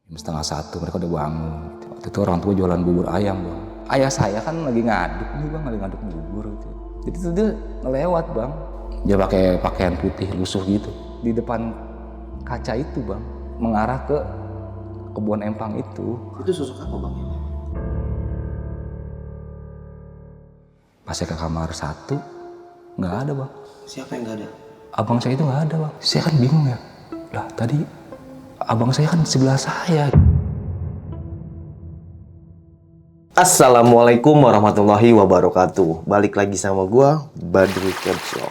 Jam 12:30 mereka udah bangun. Waktu itu orang tua jualan bubur ayam bang. Ayah saya kan lagi ngaduk nih bang, lagi ngaduk bubur gitu. Jadi tuh dia ngelewat bang. Dia pakai pakaian putih lusuh gitu. Di depan kaca itu bang, mengarah ke kebun empang itu. Itu sosok apa bang? Pas saya ke kamar 1, nggak ada bang. Siapa yang nggak ada? Abang saya itu nggak ada bang. Saya kan bingung ya. Lah tadi abang saya kan sebelah saya. Assalamualaikum warahmatullahi wabarakatuh. Balik lagi sama gua, Badri Kerjo.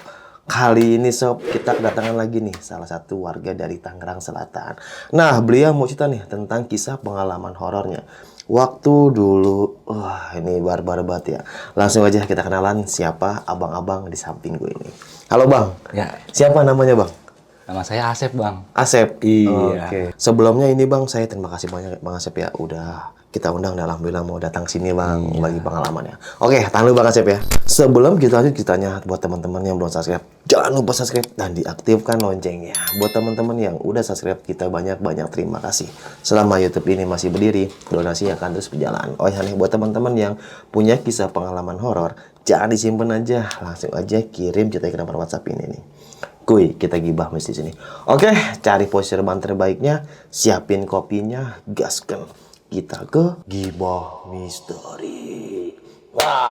Kali ini sob, kita kedatangan lagi nih salah satu warga dari Tangerang Selatan. Nah, beliau mau cerita nih tentang kisah pengalaman horornya. Waktu dulu, wah ini barbar banget ya. Langsung aja kita kenalan siapa abang-abang di samping gue ini. Halo bang, Ya, siapa namanya bang? nama saya Asep bang. Asep. Iya. Oke. Sebelumnya ini bang, saya terima kasih banyak bang Asep ya udah kita undang dan alhamdulillah mau datang sini bang bagi pengalamannya. Oke, tahan dulu bang Asep ya. Sebelum kita lanjut kitanya buat teman-teman yang belum subscribe, jangan lupa subscribe dan diaktifkan loncengnya. Buat teman-teman yang udah subscribe kita banyak-banyak terima kasih. Selama YouTube ini masih berdiri, donasi akan terus berjalan. Oh ya nih buat teman-teman yang punya kisah pengalaman horor, jangan disimpan aja, langsung aja kirim cerita ke nomor WhatsApp ini nih. Kuy, kita gibah mesti sini. Oke, cari posisi rebahan terbaiknya, siapin kopinya, gaskan. Kita ke gibah misteri. Wah.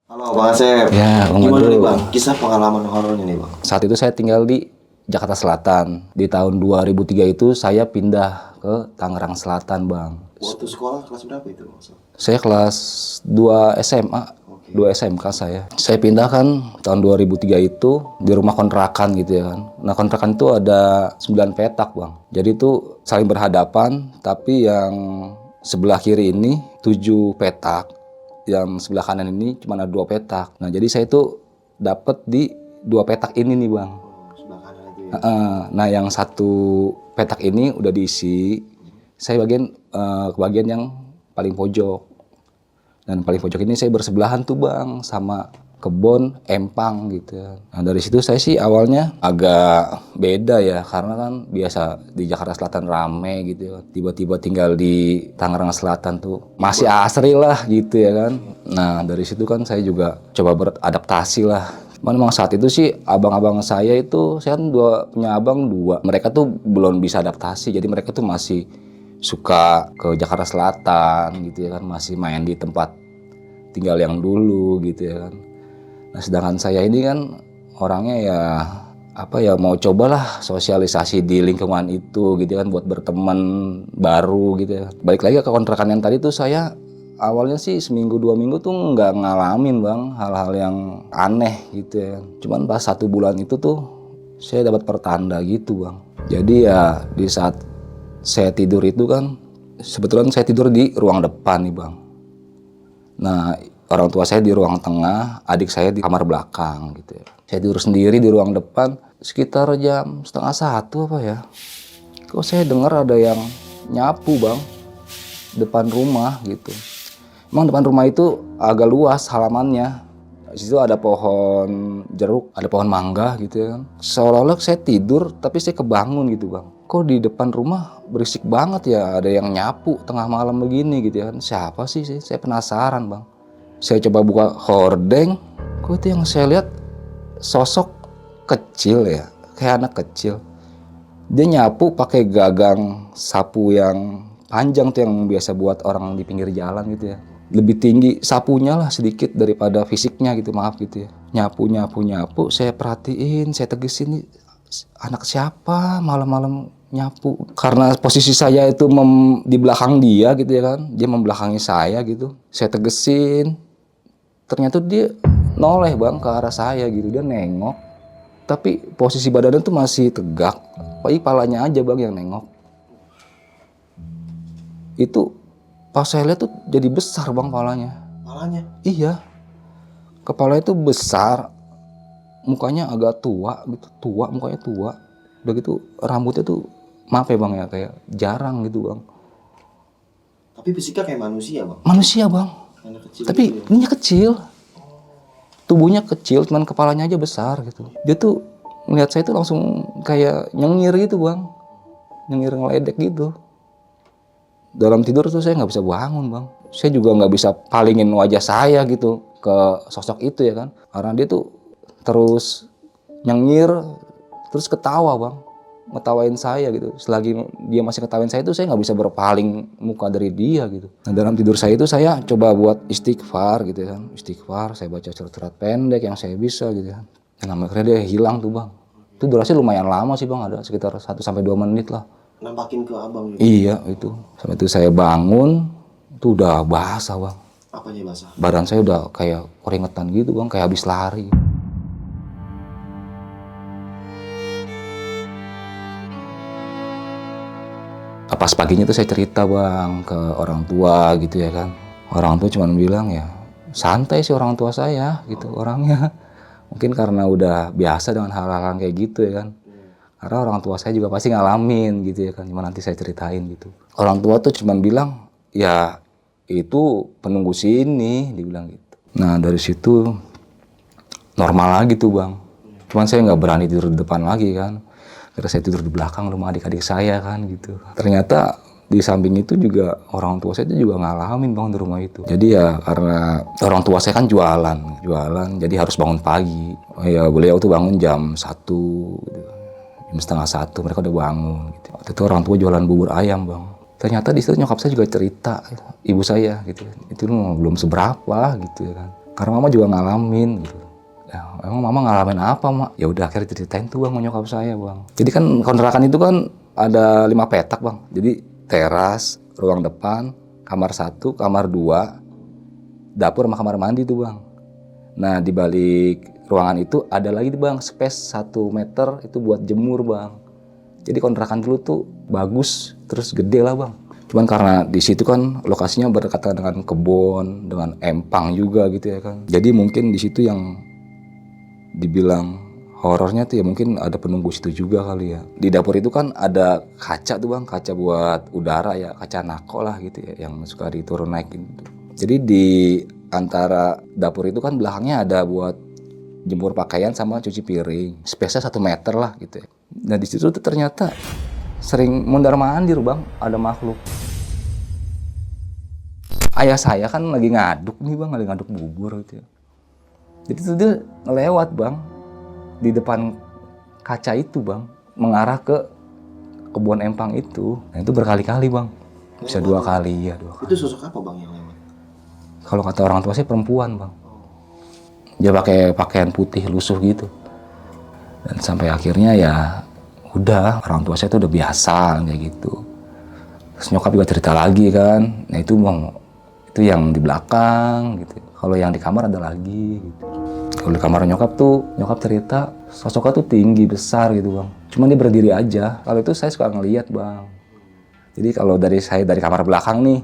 Halo Bang Asep. Ya, Bang Gimana Badru. nih Bang? Kisah pengalaman horornya nih Bang. Saat itu saya tinggal di Jakarta Selatan. Di tahun 2003 itu saya pindah ke Tangerang Selatan bang. Waktu sekolah kelas berapa itu Bang? Saya kelas 2 SMA. 2 SMK saya. Saya pindah kan tahun 2003 itu di rumah kontrakan gitu ya kan. Nah kontrakan itu ada 9 petak bang. Jadi itu saling berhadapan tapi yang sebelah kiri ini 7 petak. Yang sebelah kanan ini cuma ada 2 petak. Nah jadi saya itu dapat di 2 petak ini nih bang. Sebelah kanan itu ya. Nah yang 1 petak ini udah diisi. Saya kebagian yang paling pojok. Dan paling pojok ini saya bersebelahan tuh bang sama kebun empang gitu. Nah dari situ saya sih awalnya agak beda ya karena kan biasa di Jakarta Selatan rame gitu. Tiba-tiba tinggal di Tangerang Selatan tuh masih asri lah gitu ya kan. Nah dari situ kan saya juga coba beradaptasi lah. Memang saat itu sih abang-abang saya itu saya kan punya abang 2. Mereka tuh belum bisa adaptasi jadi mereka tuh masih suka ke Jakarta Selatan gitu ya kan, masih main di tempat tinggal yang dulu gitu ya kan. Nah sedangkan saya ini kan orangnya ya apa ya mau cobalah sosialisasi di lingkungan itu gitu kan buat berteman baru gitu ya. Balik lagi ke kontrakan yang tadi tuh saya awalnya sih seminggu 2 minggu tuh nggak ngalamin bang hal-hal yang aneh gitu ya. Cuman pas 1 bulan itu tuh saya dapat pertanda gitu bang. Jadi ya di saat saya tidur itu kan, sebetulnya saya tidur di ruang depan nih bang. Nah orang tua saya di ruang tengah, adik saya di kamar belakang gitu ya. Saya tidur sendiri di ruang depan, sekitar jam 12:30 apa ya. Kok saya dengar ada yang nyapu bang, depan rumah gitu. Emang depan rumah itu agak luas halamannya. Di situ ada pohon jeruk, ada pohon mangga gitu ya kan. Seolah-olah saya tidur tapi saya kebangun gitu bang. Kok di depan rumah berisik banget ya, ada yang nyapu tengah malam begini gitu ya kan. Siapa sih? Saya penasaran bang. Saya coba buka hordeng, kok itu yang saya lihat sosok kecil ya, kayak anak kecil. Dia nyapu pakai gagang sapu yang panjang tuh yang biasa buat orang di pinggir jalan gitu ya. Lebih tinggi sapunya lah sedikit daripada fisiknya gitu, maaf gitu ya. Nyapu, saya perhatiin, saya tegesin nih anak siapa malam-malam nyapu. Karena posisi saya itu di belakang dia gitu ya kan, dia membelakangi saya gitu. Saya tegesin, ternyata dia noleh bang ke arah saya gitu, dia nengok. Tapi posisi badannya tuh masih tegak, apalagi palanya aja bang yang nengok. Itu pas saya lihat tuh jadi besar bang palanya. Palanya? Iya, kepala itu besar, mukanya agak tua gitu, mukanya tua. Udah gitu rambutnya tuh maaf ya bang ya, kayak jarang gitu bang. Tapi fisiknya kayak manusia bang? Manusia bang, Anak kecil tapi gitu ya? ininya kecil. Tubuhnya kecil, cuman kepalanya aja besar gitu. Dia tuh melihat saya tuh langsung kayak nyengir gitu bang. Nyengir ngeledek gitu. Dalam tidur tuh saya nggak bisa bangun bang. Saya juga nggak bisa palingin wajah saya gitu ke sosok itu ya kan. Karena dia tuh terus nyengir, terus ketawa bang. Ngetawain saya gitu. Selagi dia masih ketawain saya itu saya nggak bisa berpaling muka dari dia gitu. Nah dalam tidur saya itu saya coba buat istighfar gitu ya kan. Istighfar, saya baca surat-surat pendek yang saya bisa gitu ya. Dan akhirnya dia hilang tuh bang. Itu durasi lumayan lama sih bang, ada sekitar 1-2 menit lah. Nampakin ke abang gitu? Iya itu. Sampai itu saya bangun, itu udah basah bang. Apanya basah? Badan saya udah kayak keringetan gitu bang, kayak habis lari. Pas paginya tuh saya cerita bang ke orang tua gitu ya kan. Orang tua cuma bilang ya santai sih orang tua saya gitu orangnya. Mungkin karena udah biasa dengan hal-hal kayak gitu ya kan. Karena orang tua saya juga pasti ngalamin gitu ya kan. Cuma nanti saya ceritain gitu. Orang tua tuh cuma bilang ya itu penunggu sini, dibilang gitu. Nah dari situ normal lagi tuh bang. Cuman saya nggak berani tidur di depan lagi kan. Karena saya tidur di belakang rumah adik-adik saya kan gitu. Ternyata di samping itu juga orang tua saya itu juga ngalamin bang di rumah itu. Jadi ya karena orang tua saya kan jualan, jadi harus bangun pagi. Ya beliau tuh bangun jam 1, gitu. Jam setengah 1 mereka udah bangun. Gitu. Waktu itu orang tua jualan bubur ayam bang. Ternyata di situ nyokap saya juga cerita, ibu saya gitu. Itu belum seberapa gitu ya kan. Karena mama juga ngalamin gitu. Ya, emang mama ngalamin apa mak? Ya udah akhirnya ceritain tuh bang nyokap saya bang. Jadi kan kontrakan itu kan ada 5 petak bang. Jadi teras, ruang depan, kamar 1, kamar 2, dapur sama kamar mandi tuh bang. Nah di balik ruangan itu ada lagi tuh bang space 1 meter itu buat jemur bang. Jadi kontrakan dulu tuh bagus terus gede lah bang. Cuman karena di situ kan lokasinya berdekatan dengan kebun, dengan empang juga gitu ya kan. Jadi mungkin di situ yang dibilang horornya tuh ya mungkin ada penunggu situ juga kali ya. Di dapur itu kan ada kaca tuh bang, kaca buat udara ya, kaca nako lah gitu ya, yang suka diturun naik gitu. Jadi di antara dapur itu kan belakangnya ada buat jemur pakaian sama cuci piring. Space-nya 1 meter lah gitu ya. Nah di situ tuh ternyata sering mondar mandir bang, ada makhluk. Ayah saya kan lagi ngaduk nih bang, lagi ngaduk bubur gitu ya. Jadi tuh dia ngelewat bang di depan kaca itu bang, mengarah ke kebun empang itu. Nah itu berkali-kali bang, bisa 2 kali ya 2 kali. Itu sosok apa bang yang lewat? Kalau kata orang tua saya perempuan bang, dia pakai pakaian putih lusuh gitu. Dan sampai akhirnya ya udah orang tua saya tuh udah biasa kayak gitu. Terus nyokap juga cerita lagi kan, nah itu bang itu yang di belakang gitu. Kalau yang di kamar ada lagi gitu. Kalau di kamar nyokap cerita sosoknya tuh tinggi besar gitu bang. Cuman dia berdiri aja. Kalau itu saya suka ngeliat bang. Jadi kalau dari kamar belakang nih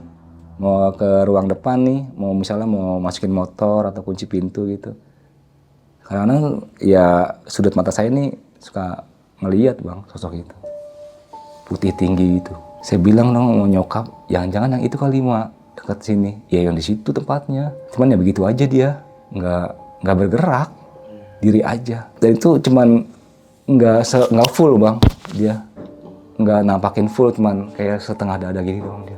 mau ke ruang depan nih, mau misalnya mau masukin motor atau kunci pintu gitu. Karena ya sudut mata saya nih suka ngeliat bang sosok itu. Putih tinggi gitu. Saya bilang dong mau nyokap, jangan-jangan yang itu kali mak. Dekat sini, ya yang di situ tempatnya. Cuman ya begitu aja dia, nggak bergerak, diri aja. Dan itu cuman nggak full bang, dia nggak nampakin full, cuman kayak setengah dada gini doang dia.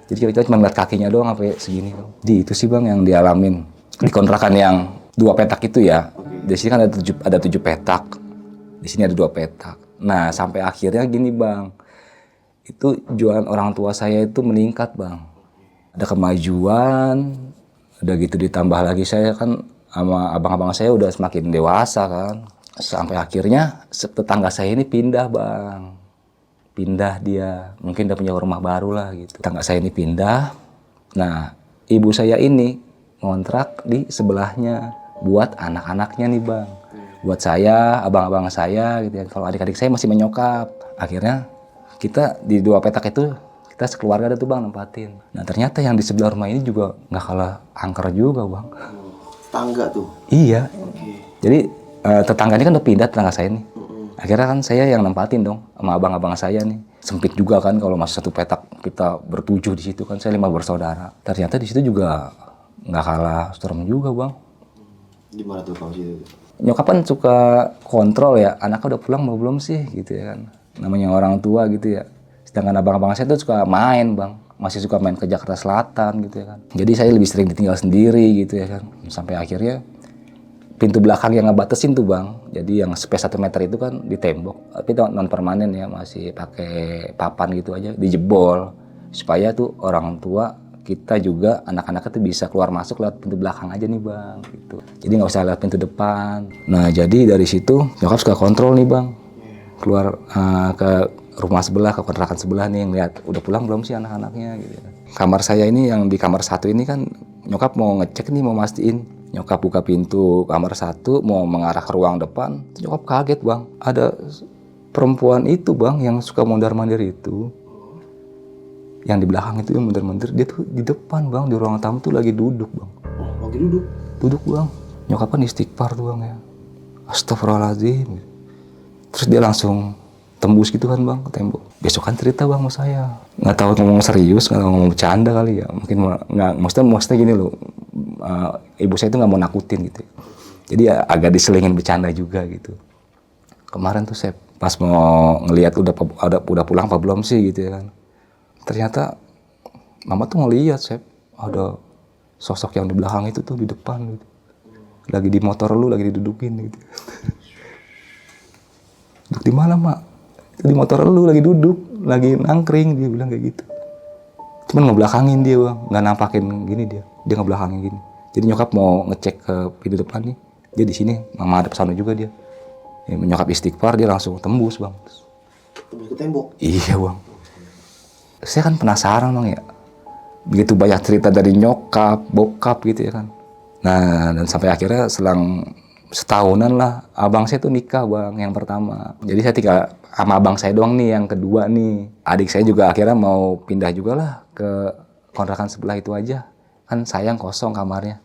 Jadi kita cuma lihat kakinya doang sampai segini doang. Di itu sih bang yang dialamin di kontrakan yang 2 petak itu ya. Di sini kan ada 7 petak, di sini ada 2 petak. Nah sampai akhirnya gini bang, itu jualan orang tua saya itu meningkat bang. Ada kemajuan, udah gitu ditambah lagi saya kan sama abang-abang saya udah semakin dewasa kan. Sampai akhirnya tetangga saya ini pindah bang. pindah dia, mungkin udah punya rumah baru lah gitu. Tetangga saya ini pindah, nah ibu saya ini ngontrak di sebelahnya buat anak-anaknya nih bang. Buat saya, abang-abang saya gitu ya. Kalau adik-adik saya masih menyokap. Akhirnya kita di 2 petak itu, kita sekeluarga ada tuh bang nempatin. Nah ternyata yang di sebelah rumah ini juga nggak kalah angker juga bang. Tangga tuh. Iya. Jadi tetangga ini kan udah pindah, tetangga saya nih. Akhirnya kan saya yang nempatin dong sama abang-abang saya nih. Sempit juga kan kalau masih 1 petak kita bertujuh di situ kan, saya 5 bersaudara. Ternyata di situ juga nggak kalah serem juga bang. Gimana tuh kalau situ? Nyokap kan suka kontrol ya, anaknya udah pulang mau belum sih gitu ya kan. Namanya orang tua gitu ya. Sedangkan abang-abang saya tuh suka main bang, masih suka main ke Jakarta Selatan gitu ya kan. Jadi saya lebih sering ditinggal sendiri gitu ya kan. Sampai akhirnya pintu belakang yang ngebatasin tuh bang, jadi yang space 1 meter itu kan di tembok, tapi non permanen ya, masih pakai papan gitu aja, dijebol supaya tuh orang tua kita juga anak-anaknya tuh bisa keluar masuk lewat pintu belakang aja nih bang gitu. Jadi nggak usah lewat pintu depan. Nah jadi dari situ nyokap suka kontrol nih bang, keluar ke rumah sebelah, ke kontrakan sebelah nih, ngeliat udah pulang belum sih anak-anaknya gitu. Kamar saya ini yang di kamar 1 ini kan nyokap mau ngecek nih, mau mastiin. Nyokap buka pintu kamar 1 mau mengarah ke ruang depan, nyokap kaget bang, ada perempuan itu bang yang suka mondar-mandir itu, yang di belakang itu yang mondar-mandir, dia tuh di depan bang, di ruang tamu tuh lagi duduk bang. Oh, lagi duduk? Duduk bang, nyokap kan istighfar tuh bang ya, astagfirullahaladzim. Terus dia langsung tembus gitu kan bang ke tembok. Besokan cerita bang sama saya, nggak tahu ngomong serius, nggak ngomong bercanda kali ya, mungkin nggak, maksudnya gini loh, ibu saya itu nggak mau nakutin gitu, jadi ya agak diselingin bercanda juga gitu. Kemarin tuh saya pas mau ngelihat udah pulang apa belum sih gitu ya kan, ternyata mama tuh ngelihat saya ada sosok yang di belakang itu tuh di depan gitu, lagi di motor lu lagi didudukin gitu. Duduk di mana mak? Di motor lu lagi duduk, lagi nangkring, dia bilang kayak gitu. Cuman ngebelakangin dia bang, nggak nampakin gini dia ngebelakangin gini. Jadi nyokap mau ngecek ke pintu depan nih, dia di sini, mama ada pesona juga dia. Ya, nyokap istighfar, dia langsung tembus bang. Tembus ke tembok? Iya bang. Saya kan penasaran bang ya, begitu banyak cerita dari nyokap, bokap gitu ya kan. Nah dan sampai akhirnya selang setahunan lah, abang saya tuh nikah bang, yang pertama. Jadi saya tinggal sama abang saya doang nih, yang kedua nih. Adik saya juga akhirnya mau pindah juga lah ke kontrakan sebelah itu aja. Kan sayang kosong kamarnya.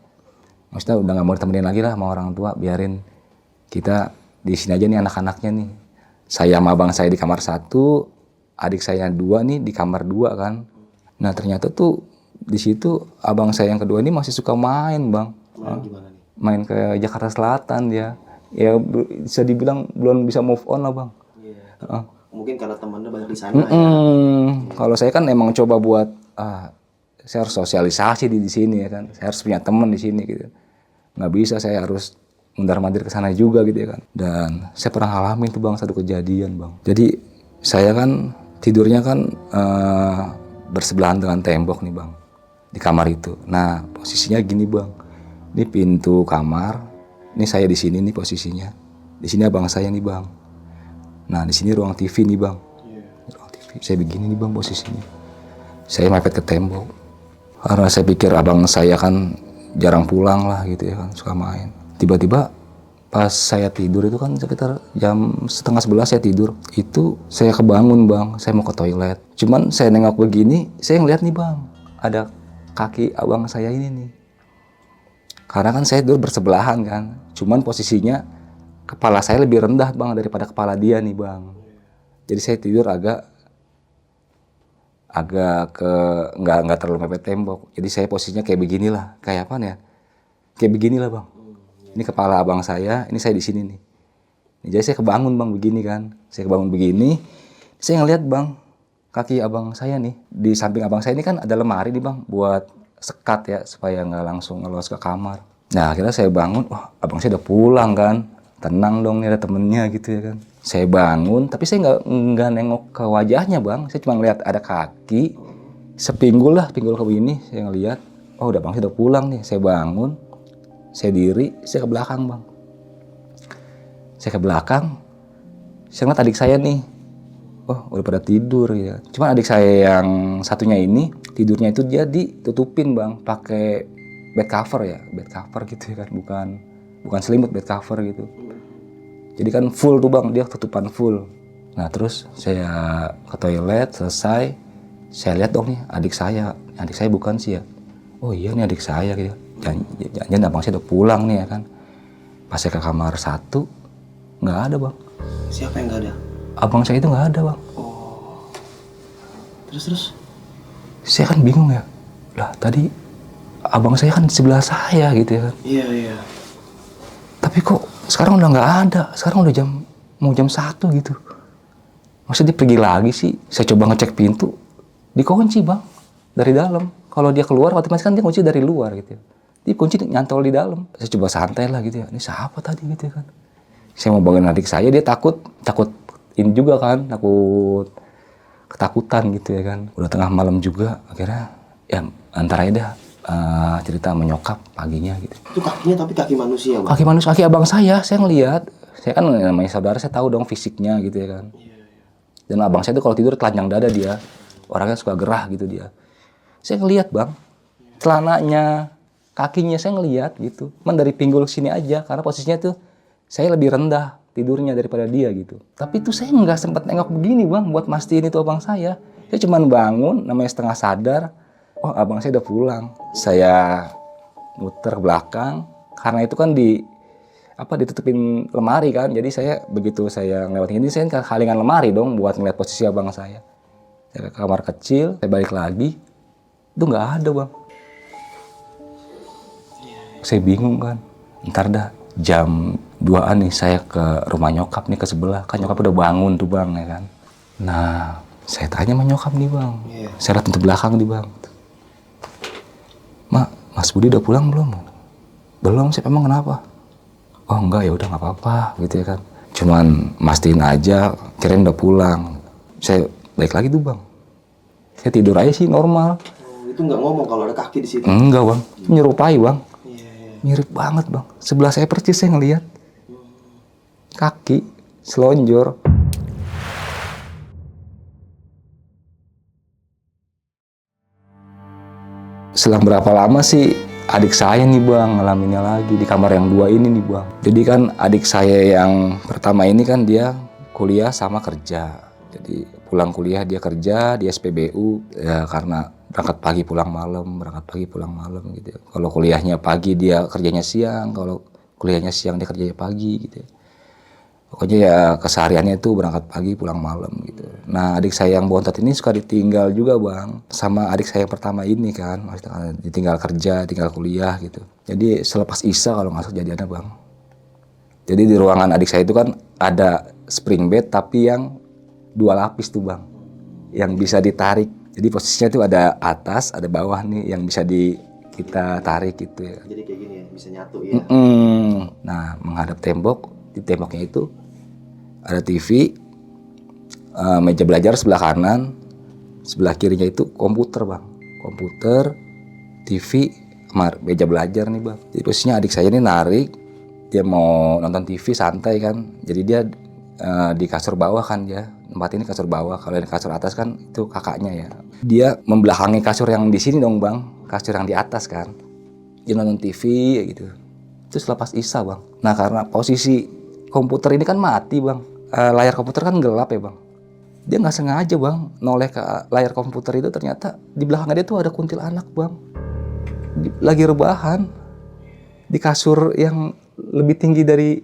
Maksudnya udah gak mau ditemenin lagi lah sama orang tua, biarin kita di sini aja nih anak-anaknya nih. Saya sama abang saya di kamar 1, adik saya 2 nih di kamar 2 kan. Nah ternyata tuh di situ abang saya yang kedua ini masih suka main bang. Main gimana nih? Main ke Jakarta Selatan dia. Ya bisa dibilang belum bisa move on lah bang. Yeah. Mungkin karena temannya banyak di sana ya. Kalau saya kan emang coba buat saya harus sosialisasi di sini ya kan. Saya harus punya teman di sini gitu. Nggak bisa, saya harus mundar-mandir ke sana juga gitu ya kan. Dan saya pernah ngalamin tuh bang satu kejadian bang. Jadi saya kan tidurnya kan bersebelahan dengan tembok nih bang, di kamar itu. Nah posisinya gini bang, ini pintu kamar, ini saya di sini nih posisinya, di sini abang saya nih bang. Nah di sini ruang TV nih bang, ruang TV. Saya begini nih bang posisinya, saya mepet ke tembok. Karena saya pikir abang saya kan jarang pulang lah gitu ya kan, suka main. Tiba-tiba pas saya tidur itu kan sekitar jam 10:30 saya tidur. Itu saya kebangun bang, saya mau ke toilet. Cuman saya nengok begini, saya ngeliat nih bang, ada kaki abang saya ini nih. Karena kan saya tidur bersebelahan kan, cuman posisinya kepala saya lebih rendah bang daripada kepala dia nih bang. Jadi saya tidur agak ke nggak terlalu mepet tembok. Jadi saya posisinya kayak beginilah, kayak apa ya? Kayak beginilah bang. Ini kepala abang saya, ini saya di sini nih. Jadi saya kebangun bang begini kan. Saya kebangun begini, saya ngeliat bang kaki abang saya nih. Di samping abang saya ini kan ada lemari nih bang buat sekat ya supaya nggak langsung ngeluas ke kamar. Nah akhirnya saya bangun, wah abang saya udah pulang kan. Tenang dong nih ada temennya gitu ya kan. Saya bangun, tapi saya nggak nengok ke wajahnya bang. Saya cuma ngeliat ada kaki, sepinggul pinggul ke begini. Saya ngeliat, oh udah bang saya udah pulang nih. Saya bangun, saya diri, saya ke belakang bang. Saya ke belakang, saya ngeliat adik saya nih. oh udah pada tidur ya. Cuman adik saya yang satunya ini tidurnya itu dia ditutupin bang, pakai bed cover ya, bed cover gitu ya kan, bukan selimut, bed cover gitu. Jadi kan full tuh bang, dia tutupan full. Nah terus saya ke toilet selesai, saya lihat dong nih adik saya bukan sih ya. Oh iya nih adik saya gitu. Jangan abang saya udah pulang nih ya kan. Pas saya ke kamar 1, nggak ada bang. Siapa yang nggak ada? Abang saya itu nggak ada bang. Oh. Terus? Saya kan bingung ya. Lah tadi abang saya kan di sebelah saya gitu ya kan. Iya. Tapi kok sekarang udah nggak ada. Sekarang udah mau jam 1 gitu. Maksudnya dia pergi lagi sih. Saya coba ngecek pintu, dikunci bang dari dalam. Kalau dia keluar otomatis kan dia kunci dari luar gitu. Dia kunci nyantol di dalam. Saya coba santai lah gitu ya. Ini siapa tadi gitu ya kan. Saya mau bangun adik saya, dia takut ini juga kan, takut ketakutan gitu ya kan. Udah tengah malam juga, akhirnya ya antara dah cerita menyokap paginya gitu. Itu kakinya tapi kaki manusia, Bang? Kaki abang saya ngelihat. Saya kan namanya saudara, saya tahu dong fisiknya gitu ya kan. Dan abang saya tuh kalau tidur telanjang dada dia. Orangnya suka gerah gitu dia. Saya ngelihat bang, celananya, kakinya saya ngelihat gitu. Cuman dari pinggul sini aja, karena posisinya tuh saya lebih rendah tidurnya daripada dia gitu. Tapi tuh saya nggak sempat nengok begini bang, buat mastiin itu abang saya. Saya cuman bangun, namanya setengah sadar. Oh abang saya udah pulang. Saya muter ke belakang, karena itu kan ditutupin lemari kan. Jadi saya begitu saya ngelewatin ini, saya halingan lemari dong buat ngeliat posisi abang saya. Saya ke kamar kecil, saya balik lagi, itu nggak ada bang. Saya bingung kan, ntar dah jam 2-an nih saya ke rumah nyokap nih, ke sebelah. Kan nyokap udah bangun tuh bang ya kan. Nah saya tanya sama nyokap nih bang, saya lihat pintu belakang nih bang. Mak, Mas Budi udah pulang belum? Belum sih, emang kenapa? Oh enggak, ya udah nggak apa-apa gitu ya kan. Cuman mastiin aja, kirain udah pulang. Saya balik lagi tuh bang. Saya tidur aja sih normal. Itu nggak ngomong kalau ada kaki di situ? Enggak bang, nyerupai bang. Mirip banget bang. Sebelah saya persis saya ngelihat kaki selonjor. Selang berapa lama sih adik saya nih bang ngalaminnya lagi di kamar yang 2 ini nih bang. Jadi kan adik saya yang pertama ini kan dia kuliah sama kerja. Jadi pulang kuliah dia kerja, dia SPBU ya, karena berangkat pagi pulang malam gitu ya. Kalau kuliahnya pagi dia kerjanya siang, kalau kuliahnya siang dia kerjanya pagi gitu ya. Pokoknya ya kesehariannya itu berangkat pagi pulang malam gitu. Nah adik saya yang bontot ini suka ditinggal juga bang, sama adik saya yang pertama ini kan, maksudnya ditinggal kerja, tinggal kuliah gitu. Jadi selepas Isya kalau nggak salah jadiannya bang. Jadi di ruangan adik saya itu kan ada spring bed tapi yang 2 lapis tuh bang, yang bisa ditarik. Jadi posisinya tuh ada atas, ada bawah nih yang bisa kita tarik gitu ya. Jadi kayak gini ya, bisa nyatu ya. Nah menghadap tembok, di temboknya itu ada TV, meja belajar sebelah kanan, sebelah kirinya itu komputer bang, komputer, TV, meja belajar nih bang. Jadi posisinya adik saya ini narik, dia mau nonton TV santai kan, jadi dia di kasur bawah kan dia, tempat ini kasur bawah, kalau yang kasur atas kan itu kakaknya ya. Dia membelakangi kasur yang di sini dong bang, kasur yang di atas kan, dia nonton TV gitu. Terus lepas Isya bang. Nah karena posisi komputer ini kan mati bang, layar komputer kan gelap ya bang. Dia nggak sengaja bang noleh ke layar komputer itu, ternyata di belakangnya dia tuh ada kuntilanak bang, lagi rebahan di kasur yang lebih tinggi dari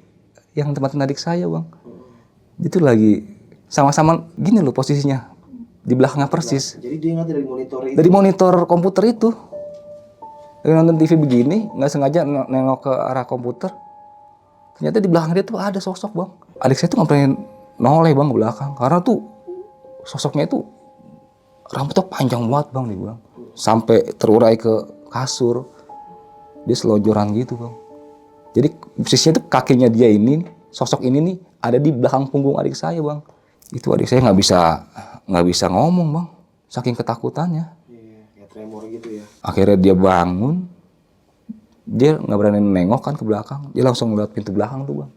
yang tempat adik saya bang. Itu lagi sama-sama gini loh posisinya, di belakangnya persis. Jadi dia nggak dari monitor itu? Dari monitor komputer itu. Lagi nonton TV begini, nggak sengaja nengok ke arah komputer. Ternyata di belakang dia tuh ada sosok bang. Adik saya tuh nggak pengen noleh bang ke belakang, karena tuh sosoknya itu rambutnya panjang banget bang nih bang, sampai terurai ke kasur. Dia selonjoran gitu bang. Jadi posisinya tuh kakinya dia ini, sosok ini nih ada di belakang punggung adik saya bang. Itu adik saya nggak bisa ngomong bang, saking ketakutannya. Kayak tremor gitu ya. Akhirnya dia bangun, dia nggak berani nengok kan ke belakang, dia langsung ngeliat pintu belakang tuh bang,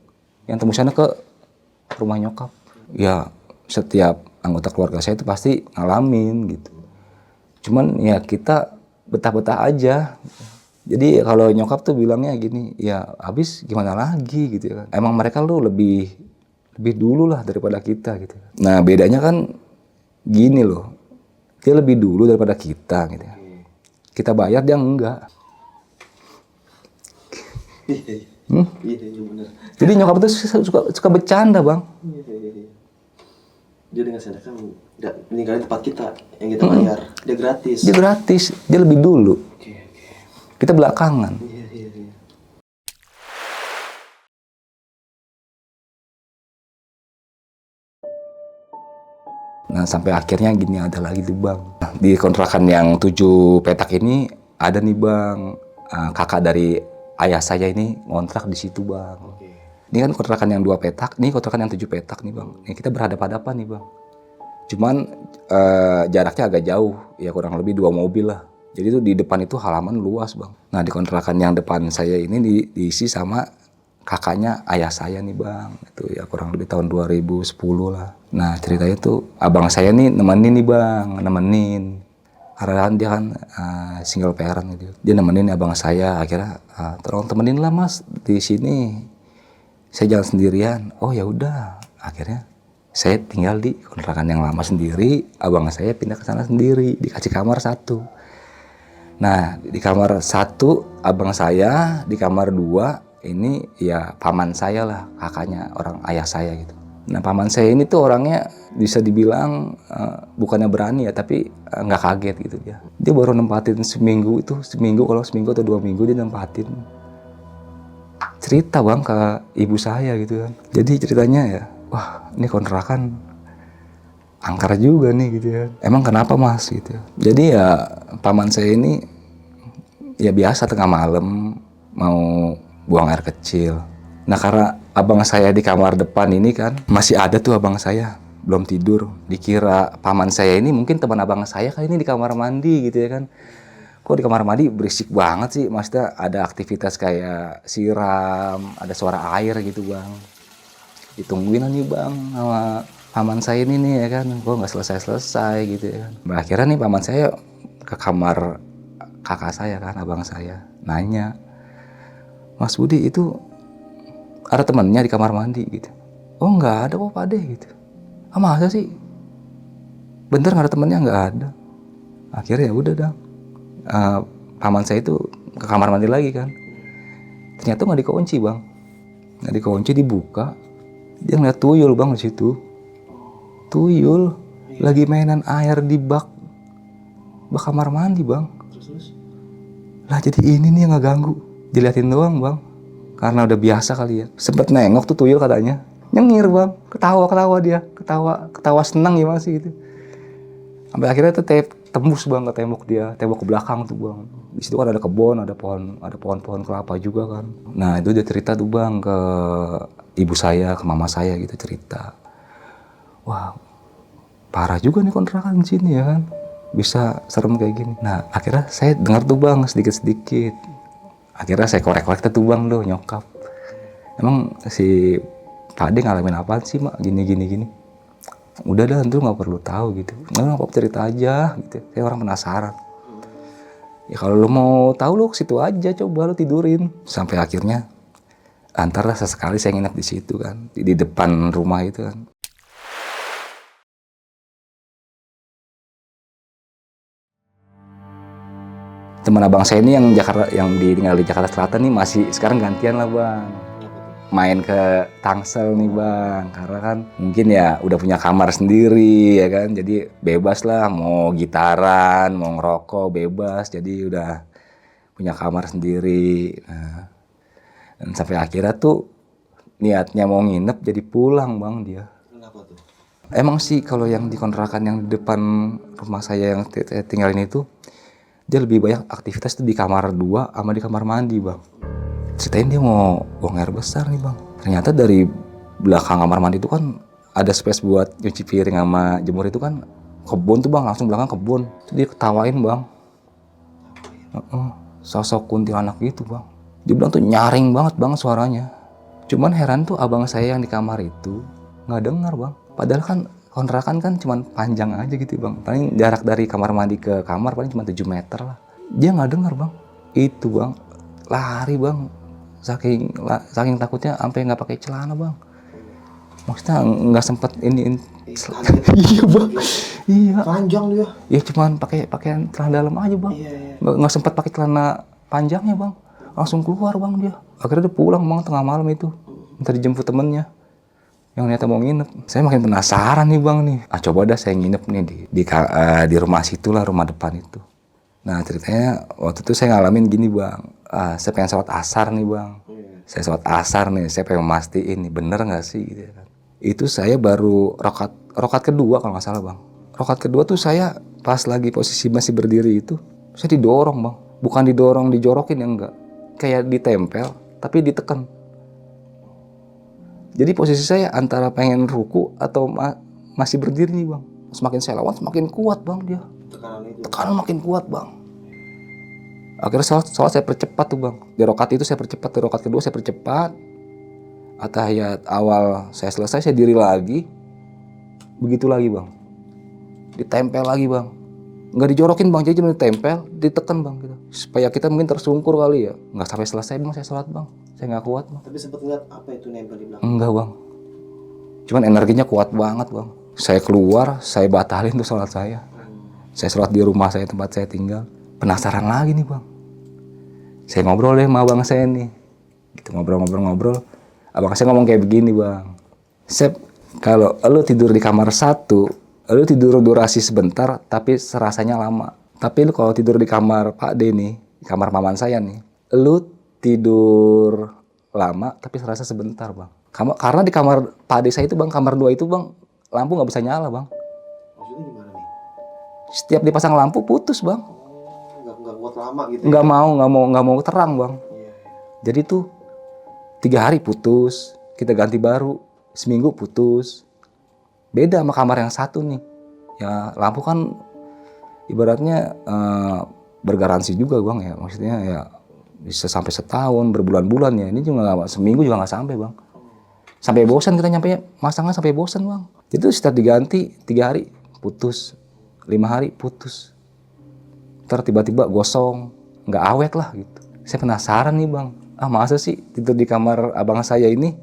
yang tembusannya ke rumah nyokap. Ya setiap anggota keluarga saya itu pasti ngalamin gitu. Cuman ya kita betah-betah aja. Jadi kalau nyokap tuh bilangnya gini, ya habis gimana lagi gitu kan. Emang mereka lu lebih dulu lah daripada kita gitu. Nah bedanya kan gini loh, dia lebih dulu daripada kita gitu ya. Kita bayar, dia enggak. Iya benar. Jadi nyokap tuh suka bercanda bang. Iya. Dia dengan sedekah ninggalin tempat kita yang kita bayar. Dia gratis. Dia gratis, dia lebih dulu. Oke. Kita belakangan. Iya. Nah sampai akhirnya gini ada lagi tuh bang. Di kontrakan yang 7 petak ini ada nih bang, kakak dari ayah saya ini ngontrak di situ bang. Oke. Ini kan kontrakan yang 2 petak, nih kontrakan yang 7 petak nih bang. Ini kita berhadapan-hadapan nih bang. Cuman jaraknya agak jauh, ya kurang lebih 2 mobil lah. Jadi tuh di depan itu halaman luas bang. Nah di kontrakan yang depan saya ini diisi sama kakaknya ayah saya nih bang. Itu ya kurang lebih tahun 2010 lah. Nah ceritanya tuh abang saya nih nemenin nih bang, nemenin. Karena dia kan single parent gitu. Dia nemenin abang saya, akhirnya tolong temenin lah mas di sini. Saya jangan sendirian. Oh ya udah, akhirnya saya tinggal di kontrakan yang lama sendiri, abang saya pindah ke sana sendiri, dikasih kamar 1. Nah, di kamar 1 abang saya, di kamar 2 ini ya paman saya lah, kakaknya orang ayah saya gitu. Nah, paman saya ini tuh orangnya bisa dibilang bukannya berani ya, tapi nggak kaget gitu dia. Dia baru nempatin seminggu atau 2 minggu dia nempatin. Cerita bang ke ibu saya gitu kan. Jadi ceritanya ya, wah ini kontrakan angker juga nih gitu ya. Emang kenapa mas gitu. Jadi ya paman saya ini ya biasa tengah malam mau buang air kecil. Nah karena abang saya di kamar depan ini kan masih ada tuh abang saya belum tidur. Dikira paman saya ini mungkin teman abang saya kali ini di kamar mandi gitu ya kan. Kok di kamar mandi berisik banget sih, maksudnya ada aktivitas kayak siram, ada suara air gitu bang. Ditungguin nih bang sama paman saya ini nih ya kan, kok nggak selesai gitu ya kan. Akhirnya nih paman saya ke kamar kakak saya kan, abang saya, nanya, Mas Budi itu ada temannya di kamar mandi gitu. Oh nggak ada kok Pak De gitu. Ah masa sih? Bener nggak ada temannya? Nggak ada. Akhirnya ya udah dah. Paman saya itu ke kamar mandi lagi kan. Ternyata nggak dikunci bang. Nggak dikunci, dibuka. Dia ngeliat tuyul bang di situ. Tuyul lagi mainan air di bak kamar mandi bang. Terus? Lah jadi ini nih yang ngeganggu. Diliatin doang bang. Karena udah biasa kali ya. Sempet nengok tuh tuyul katanya. Nyengir bang. Ketawa dia. Ketawa senang gimana sih gitu. Sampai akhirnya tuh tembus bang ke tembok dia, tembok ke belakang tuh bang. Di situ kan ada kebun, ada pohon kelapa juga kan. Nah itu dia cerita tuh bang ke ibu saya, ke mama saya gitu cerita. Wah parah juga nih kontrakan di sini ya kan, bisa serem kayak gini. Nah akhirnya saya dengar tuh bang sedikit. Akhirnya saya korek-korek tuh bang tuh nyokap. Emang si Pak De ngalamin apaan sih mak gini. Udah dah, lu nggak perlu tahu gitu. Nggak apa cerita aja gitu. Saya orang penasaran. Ya kalau lu mau tahu lu ke situ aja, coba lu tidurin. Sampai akhirnya antara sesekali saya nginep di situ kan, di depan rumah itu kan. Teman abang saya ini yang tinggal di Jakarta Selatan nih masih sekarang gantian lah bang. Main ke Tangsel nih bang, karena kan mungkin ya udah punya kamar sendiri ya kan, jadi bebas lah mau gitaran, mau ngerokok bebas, jadi udah punya kamar sendiri. Nah, dan sampai akhirnya tuh niatnya mau nginep jadi pulang bang dia. Kenapa tuh? Emang sih kalau yang di kontrakan yang di depan rumah saya yang tinggalin itu, dia lebih banyak aktivitas tuh di kamar 2 sama di kamar mandi bang. Ceritain dia mau buang air besar nih bang. Ternyata dari belakang kamar mandi itu kan ada space buat nyuci piring sama jemur itu kan kebun tuh bang, langsung belakang kebun. Itu dia ketawain bang. Sosok kuntilanak gitu bang. Dia bilang tuh nyaring banget bang suaranya. Cuman heran tuh abang saya yang di kamar itu nggak dengar bang. Padahal kan kontrakan kan cuman panjang aja gitu bang. Paling jarak dari kamar mandi ke kamar paling cuma 7 meter lah. Dia nggak dengar bang. Itu bang, lari bang. Saking takutnya sampai nggak pakai celana bang. Maksudnya nggak sempet ini. Iya bang. Iya. Panjang dia. Ya cuman pakai pakaian celana dalam aja bang. Iya. Nggak sempet pakai celana panjangnya bang. Langsung keluar bang dia. Akhirnya dia pulang bang tengah malam itu. Minta dijemput temennya yang niatnya mau nginep. Saya makin penasaran nih bang nih. Coba dah saya nginep nih di rumah situ lah, rumah depan itu. Nah ceritanya waktu itu saya ngalamin gini bang. Saya pengen sholat asar nih bang. Saya sholat asar nih, saya pengen mastiin nih bener nggak sih gitu kan. Itu saya baru rokat kedua kalau nggak salah bang. Rokat kedua tuh saya pas lagi posisi masih berdiri itu, saya didorong bang. Bukan didorong dijorokin ya enggak. Kayak ditempel tapi ditekan. Jadi posisi saya antara pengen ruku atau masih berdiri nih bang. Semakin saya lawan semakin kuat bang dia. Tekanan makin kuat bang. Akhirnya sholat saya percepat tuh bang. Di rokat itu saya percepat, di rokat kedua saya percepat. Atahiyat awal saya selesai, saya diri lagi. Begitu lagi bang. Ditempel lagi bang. Nggak dijorokin bang, jadi cuma ditempel, ditekan bang gitu. Supaya kita mungkin tersungkur kali ya. Nggak sampai selesai bang saya sholat bang. Saya nggak kuat bang. Tapi sempat ngeliat apa itu nempel di belakang? Enggak bang. Cuman energinya kuat banget bang. Saya keluar, saya batalin tuh sholat saya. Saya sholat di rumah saya, tempat saya tinggal. Penasaran lagi nih bang. Saya ngobrol deh sama abang saya nih. Gitu ngobrol. Abang saya ngomong kayak begini bang. Sep, kalau lu tidur di kamar satu, lu tidur durasi sebentar tapi serasanya lama. Tapi lu kalau tidur di kamar Pak D nih, di kamar paman saya nih, lu tidur lama tapi serasa sebentar bang. Karena di kamar Pak D saya itu bang, kamar 2 itu bang, lampu nggak bisa nyala bang. Maksudnya gimana nih? Setiap dipasang lampu putus bang. Nggak kuat lama gitu. Nggak mau terang bang. Iya. Jadi tuh 3 hari putus, kita ganti baru, seminggu putus. Beda sama kamar yang satu nih. Ya lampu kan ibaratnya bergaransi juga bang ya. Maksudnya ya bisa sampai setahun, berbulan-bulan ya. Ini juga seminggu juga nggak sampai bang. Sampai bosan kita nyampe masangnya sampai bosan bang. Itu setiap diganti 3 hari putus, 5 hari putus. Ntar tiba-tiba gosong, nggak awet lah gitu. Saya penasaran nih bang. Masa sih tidur di kamar abang saya ini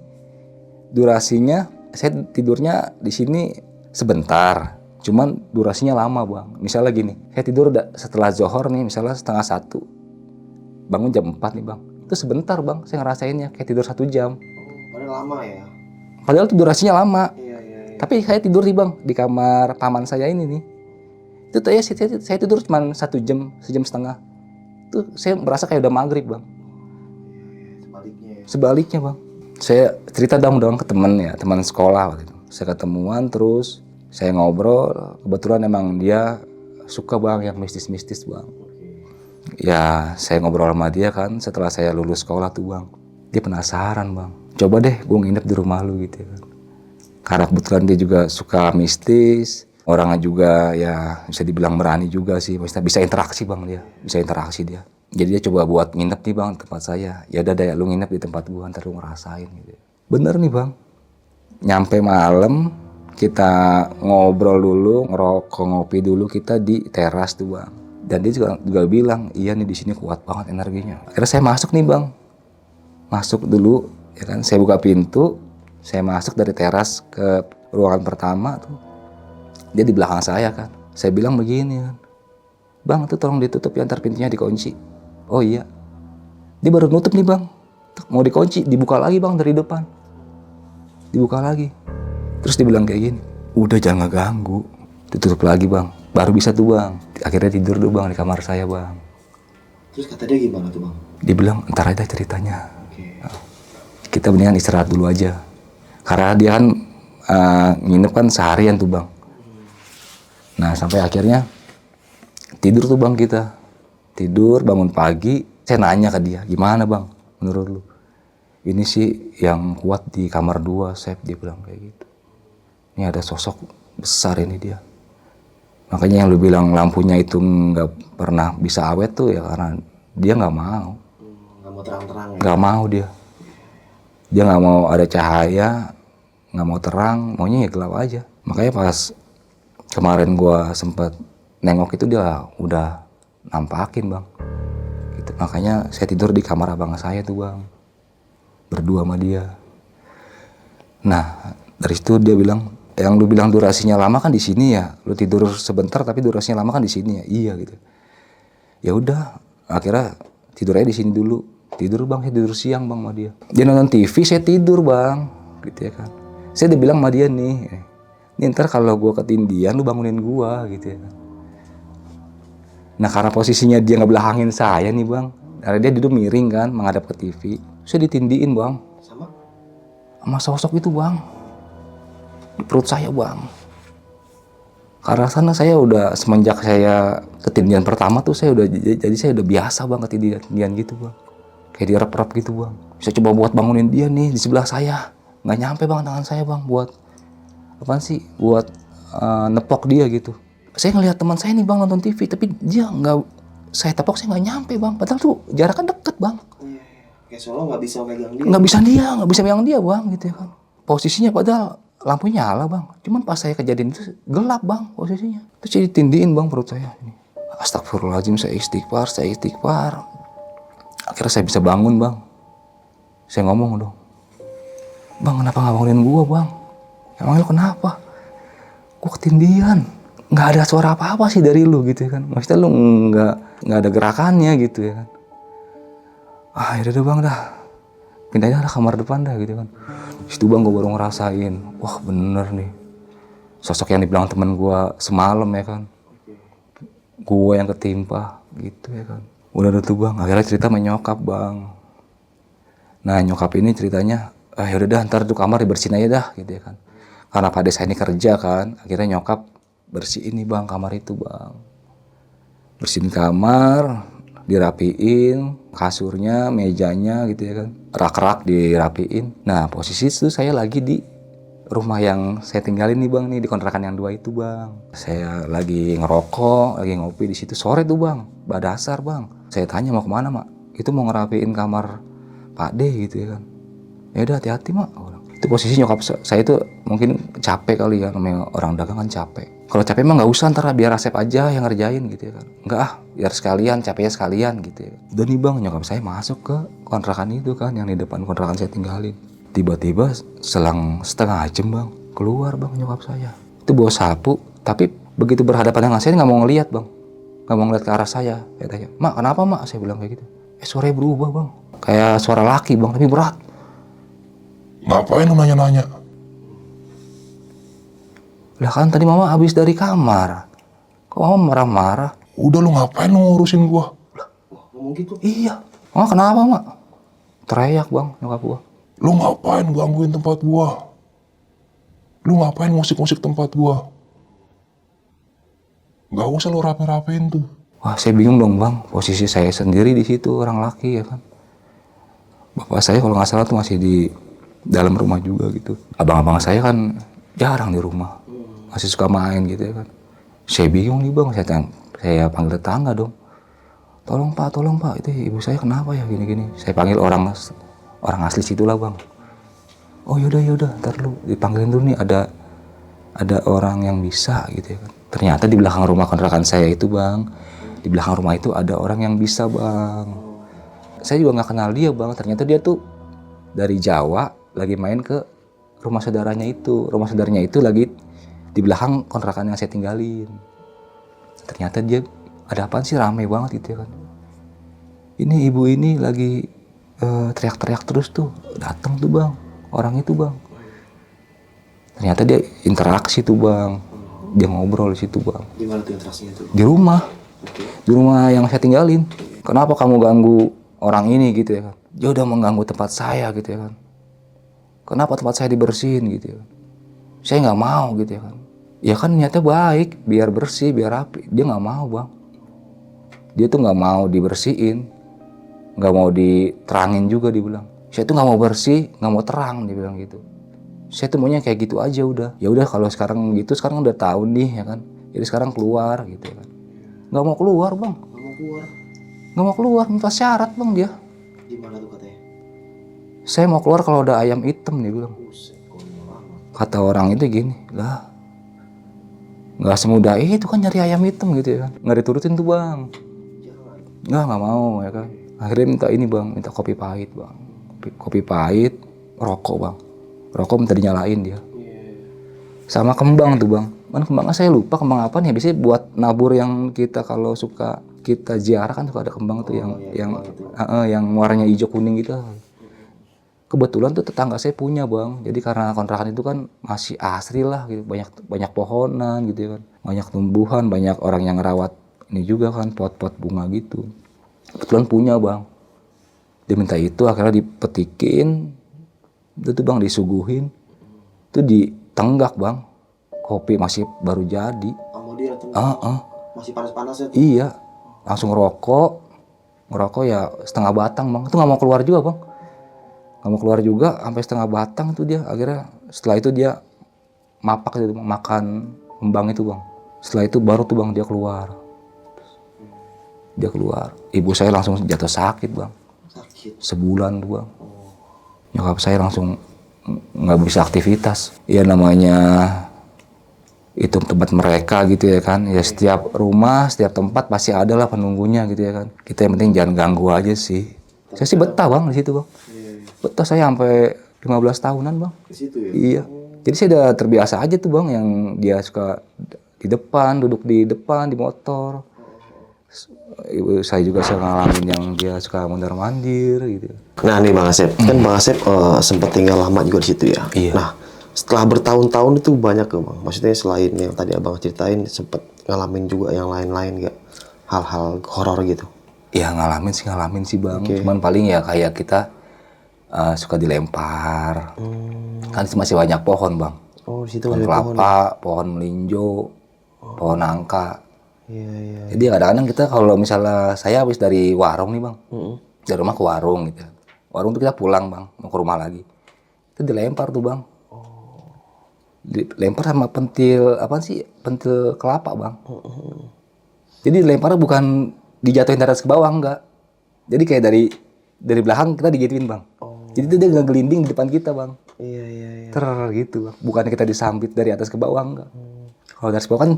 durasinya, saya tidurnya di sini sebentar. Cuman durasinya lama bang. Misalnya gini, saya tidur setelah zohor nih, misalnya 12:30. Bangun jam 4 nih bang. Itu sebentar bang, saya ngerasainnya kayak tidur 1 jam. Padahal lama ya? Padahal itu durasinya lama. Iya. Tapi saya tidur nih bang, di kamar paman saya ini nih. Itu saya tidur cuma 1 jam, 1 jam setengah. Itu saya merasa kayak udah maghrib bang. Sebaliknya bang. Saya cerita dong ke teman sekolah waktu itu. Saya ketemuan terus, saya ngobrol. Kebetulan emang dia suka bang yang mistis-mistis bang. Ya saya ngobrol sama dia kan setelah saya lulus sekolah tuh bang. Dia penasaran bang. Coba deh gue nginep di rumah lu gitu kan. Karena kebetulan dia juga suka mistis. Orangnya juga ya bisa dibilang berani juga sih. Maksudnya bisa interaksi bang dia. Bisa interaksi dia. Jadi dia coba buat nginep nih bang di tempat saya. Ya udah deh lu nginep di tempat gua ntar lu ngerasain gitu. Bener nih bang. Nyampe malam kita ngobrol dulu, ngerokok ngopi dulu kita di teras tuh bang. Dan dia juga bilang iya nih di sini kuat banget energinya. Akhirnya saya masuk nih bang. Masuk dulu ya kan. Saya buka pintu. Saya masuk dari teras ke ruangan pertama tuh. Dia di belakang saya kan. Saya bilang begini kan. Bang itu tolong ditutup ya ntar pintunya dikunci. Oh iya. Dia baru nutup nih bang. Mau dikunci, dibuka lagi bang dari depan. Dibuka lagi. Terus dia bilang kayak gini. Udah jangan ngeganggu. Ditutup lagi bang. Baru bisa tuh bang. Akhirnya tidur tuh bang di kamar saya bang. Terus kata dia gimana tuh bang? Dia bilang ntar aja ceritanya. Oke. Kita mendingan istirahat dulu aja. Karena dia kan nginep kan seharian tuh bang. Nah sampai akhirnya tidur tuh bang kita. Tidur bangun pagi. Saya nanya ke dia gimana bang menurut lu. Ini sih yang kuat di kamar 2 Sep. Dia bilang kayak gitu. Ini ada sosok besar ini dia. Makanya yang lu bilang lampunya itu nggak pernah bisa awet tuh ya karena dia nggak mau. Nggak mau terang-terang ya? Nggak mau dia. Dia nggak mau ada cahaya, nggak mau terang, maunya ya gelap aja. Makanya pas kemarin gua sempet nengok itu dia udah nampakin bang. Gitu. Makanya saya tidur di kamar abang saya tuh bang, berdua sama dia. Nah dari situ dia bilang, yang lu bilang durasinya lama kan di sini ya, lu tidur sebentar tapi durasinya lama kan di sini ya. Iya gitu. Ya udah, akhirnya tidur aja di sini dulu. Tidur bang, saya tidur siang bang sama dia. Dia nonton TV, saya tidur bang, gitu ya kan. Saya udah bilang sama dia nih ntar kalau gue ketindihan lu bangunin gue, gitu ya kan. Nah karena posisinya dia ngebelakangin saya nih bang, karena dia duduk miring kan, menghadap ke TV. Saya ditindiin bang, sama sosok itu bang, di perut saya bang. Karena sana saya udah semenjak saya ketindihan pertama tuh saya udah jadi saya udah biasa bang ketindihan gitu bang, kayak direp-rep gitu bang. Saya coba buat bangunin dia nih di sebelah saya, nggak nyampe bang tangan saya bang buat apaan sih, buat nepok dia gitu. Saya ngelihat teman saya nih bang nonton TV tapi dia nggak, saya tepok saya nggak nyampe bang, padahal tuh jaraknya deket bang. Iya. Kayak soalnya nggak bisa megang dia. Nggak bisa megang dia bang gitu ya kan. Posisinya padahal lampu nyala bang, cuman pas saya kejadian itu gelap bang posisinya. Terus jadi tindiin bang perut saya ini. Astagfirullahaladzim, saya istighfar. Akhirnya saya bisa bangun bang. Saya ngomong dong, bang kenapa nggak bangunin gua bang? Emang lu kenapa? Gua ketindihan. Nggak ada suara apa-apa sih dari lu gitu ya kan. Maksudnya lu nggak ada gerakannya gitu ya kan. Yaudah bang dah, pindahnya ke kamar depan dah gitu kan. Situ bang gue baru ngerasain, wah bener nih sosok yang dibilang temen gue semalam ya kan, gue yang ketimpa gitu ya kan. Udah tuh bang, akhirnya cerita sama nyokap bang. Nah nyokap ini ceritanya, yaudah dah ntar tuh kamar dibersihin aja dah gitu ya kan. Karena Pak Desa ini kerja kan, akhirnya nyokap bersihin nih bang kamar itu bang. Bersihin kamar, dirapiin kasurnya, mejanya gitu ya kan, rak-rak dirapiin. Nah posisi itu saya lagi di rumah yang saya tinggalin nih bang, nih di kontrakan yang 2 itu bang. Saya lagi ngerokok, lagi ngopi di situ sore tuh bang, badasar bang. Saya tanya mau kemana mak? Itu mau ngerapiin kamar Pak D gitu ya kan. Ya udah hati-hati mak. Itu posisi nyokap saya itu mungkin capek kali ya, namanya orang dagang kan capek. Kalau capek mah nggak usah, ntar biar Asep aja yang ngerjain gitu ya kan. Enggak biar sekalian, capeknya sekalian gitu ya. Udah nih bang, nyokap saya masuk ke kontrakan itu kan, yang di depan kontrakan saya tinggalin. Tiba-tiba selang setengah jam bang, keluar bang nyokap saya. Itu bawa sapu, tapi begitu berhadapan dengan saya nggak mau ngeliat bang. Nggak mau ngeliat ke arah saya. Saya tanya, mak kenapa mak? Saya bilang kayak gitu. Suaranya berubah bang, kayak suara laki bang, tapi berat. Ngapain lu nanya-nanya? Lah kan tadi mama habis dari kamar. Kok mama marah-marah? Udah lu ngapain lu ngurusin gua? Ngomong gitu. Iya. Mama kenapa mak? Teriak bang nyokap gua. Lu ngapain gangguin tempat gua? Lu ngapain musik-musik tempat gua? Gak usah lu rape-rapein tuh. Wah saya bingung dong bang. Posisi saya sendiri di situ, orang laki ya kan. Bapak saya kalau nggak salah tuh masih di dalam rumah juga gitu. Abang-abang saya kan jarang di rumah, masih suka main gitu ya kan. Saya bingung nih bang, saya panggil tetangga dong. Tolong pak, itu ibu saya kenapa ya gini-gini. Saya panggil orang asli situ lah bang. Oh yaudah, ntar lu dipanggilin dulu nih, ada orang yang bisa gitu ya kan. Ternyata di belakang rumah kontrakan saya itu bang, di belakang rumah itu ada orang yang bisa bang. Saya juga nggak kenal dia bang, ternyata dia tuh dari Jawa, lagi main ke rumah saudaranya itu. Rumah saudaranya itu lagi di belakang kontrakan yang saya tinggalin. Ternyata dia, ada apaan sih, rame banget gitu ya kan. Ini ibu ini lagi teriak-teriak terus tuh. Datang tuh bang, orang itu bang. Ternyata dia interaksi tuh bang. Dia ngobrol di situ bang. Di mana tuh interaksinya tuh? Di rumah. Di rumah yang saya tinggalin. Kenapa kamu ganggu orang ini gitu ya kan. Dia udah mengganggu tempat saya gitu ya kan. Kenapa tempat saya dibersihin gitu ya. Saya nggak mau gitu ya kan. Ya kan niatnya baik, biar bersih, biar rapi. Dia nggak mau bang. Dia tuh nggak mau dibersihin, nggak mau diterangin juga dia bilang. Saya tuh nggak mau bersih, nggak mau terang dia bilang gitu. Saya tuh maunya kayak gitu aja udah. Ya udah kalau sekarang gitu, sekarang udah tahu nih ya kan. Jadi sekarang keluar gitu ya kan. Nggak mau keluar bang. Nggak mau keluar, minta syarat bang dia. Gimana tuh katanya? Saya mau keluar kalau ada ayam hitam dia bilang. Kata orang itu gini, lah Nggak semudah itu kan nyari ayam hitam gitu ya kan. Nggak diturutin tuh bang. Nggak mau ya kan. Akhirnya minta ini bang, minta kopi pahit bang. Kopi pahit, rokok bang. Rokok minta dinyalain dia. Sama kembang tuh bang. Mana kembangnya saya lupa kembang apa nih. Biasanya buat nabur yang kita kalau suka kita ziarah kan suka ada kembang tuh yang warnanya hijau kuning gitu. Kebetulan tuh tetangga saya punya bang. Jadi karena kontrakan itu kan masih asri lah gitu. Banyak pohonan gitu ya kan. Banyak tumbuhan, banyak orang yang ngerawat ini juga kan pot-pot bunga gitu. Kebetulan punya bang. Dia minta itu akhirnya dipetikin. Itu tuh bang disuguhin. Itu ditenggak bang. Kopi masih baru jadi. Sama dia tuh. Masih panas-panas ya tuh. Iya. Langsung ngerokok. Ngerokok ya setengah batang bang. Itu nggak mau keluar juga bang. Nggak mau keluar juga sampai setengah batang tuh dia. Akhirnya setelah itu dia mapak gitu, makan kembang itu bang. Setelah itu baru tuh bang dia keluar. Dia keluar. Ibu saya langsung jatuh sakit bang. Sakit. Sebulan tuh bang. Nyokap saya langsung nggak bisa aktivitas. Ya namanya itu tempat mereka gitu ya kan. Ya setiap rumah, setiap tempat pasti ada lah penunggunya gitu ya kan. Kita yang penting jangan ganggu aja sih. Saya sih betah bang di situ bang. Betah saya sampai 15 tahunan bang. Di situ ya. Iya. Jadi saya udah terbiasa aja tuh bang yang dia suka di depan, duduk di depan di motor. Ibu saya juga saya ngalamin yang dia suka mondar-mandir gitu. Nah nih Bang Asep, kan Bang Asep sempat tinggal lama juga di situ ya. Iya. Nah setelah bertahun-tahun itu banyak ke Bang. Maksudnya selain yang tadi Abang ceritain, sempat ngalamin juga yang lain-lain gak? Hal-hal horor gitu. Ya ngalamin sih bang. Cuman paling ya kayak kita suka dilempar. Kan masih banyak pohon bang. Oh di situ Pohon ada pohon. kelapa, pohon melinjo, pohon nangka. Iya. Jadi kadang-kadang kita kalau misalnya saya habis dari warung nih bang, dari rumah ke warung gitu. Warung tuh kita pulang bang, mau ke rumah lagi. Itu dilempar tuh bang. Dilempar sama pentil, apa sih? Pentil kelapa bang. Jadi dilemparnya bukan dijatuhin dari atas ke bawah, enggak. Jadi kayak dari belakang kita digituin bang. Jadi itu dia ngegelinding di depan kita bang. Iya. Gitu bang. Bukannya kita disambit dari atas ke bawah, enggak. Kalau dari bawah kan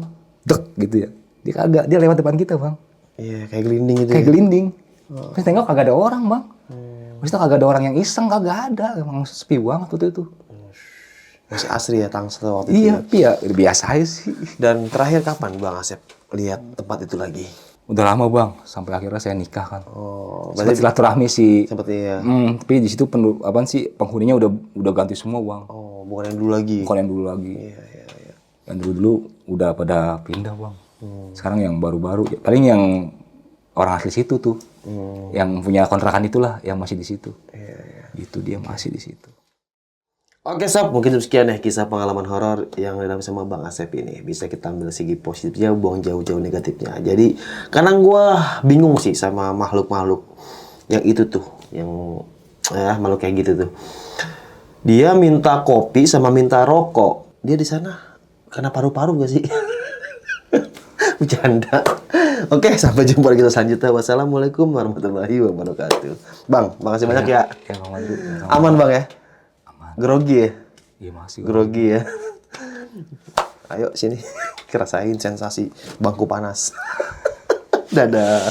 dek gitu ya. Dia kagak, dia lewat depan kita bang. Iya kayak gelinding gitu. Kayak Ya? gelinding. Terus tengok kagak ada orang bang. Maksudnya kagak ada orang yang iseng, kagak ada. Emang sepi banget waktu itu. Masih asri ya Tangsel waktu itu. Iya, iya, biasa aja sih. Dan terakhir kapan Bang Asep lihat tempat itu lagi? Udah lama bang, sampai akhirnya saya nikah kan. Oh, Sempat silaturahmi sih. seperti ya. Tapi di situ penghuninya udah ganti semua bang. Oh, bukan yang dulu lagi. Bukan yang dulu lagi. Iya. Yang dulu udah pada pindah bang. Sekarang yang baru-baru, paling yang orang asli situ tuh, yang punya kontrakan itulah, yang masih di situ. Gitu dia masih di situ. Oke sob, mungkin sekian ya kisah pengalaman horor yang dialami sama Bang Asep ini. Bisa kita ambil segi positifnya, buang jauh-jauh negatifnya. Jadi, kadang gua bingung sih sama makhluk-makhluk yang itu tuh, yang makhluk kayak gitu tuh. Dia minta kopi sama minta rokok. Dia di sana karena paru-paru gak sih? Bercanda. Oke, sampai jumpa di kita selanjutnya. Wassalamualaikum warahmatullahi wabarakatuh. Bang, makasih banyak ya. Ya Bang Madu. Aman Bang ya? Grogi ya? Iya masih. Grogi ya? Ayo sini, kerasain sensasi bangku panas. Dadah.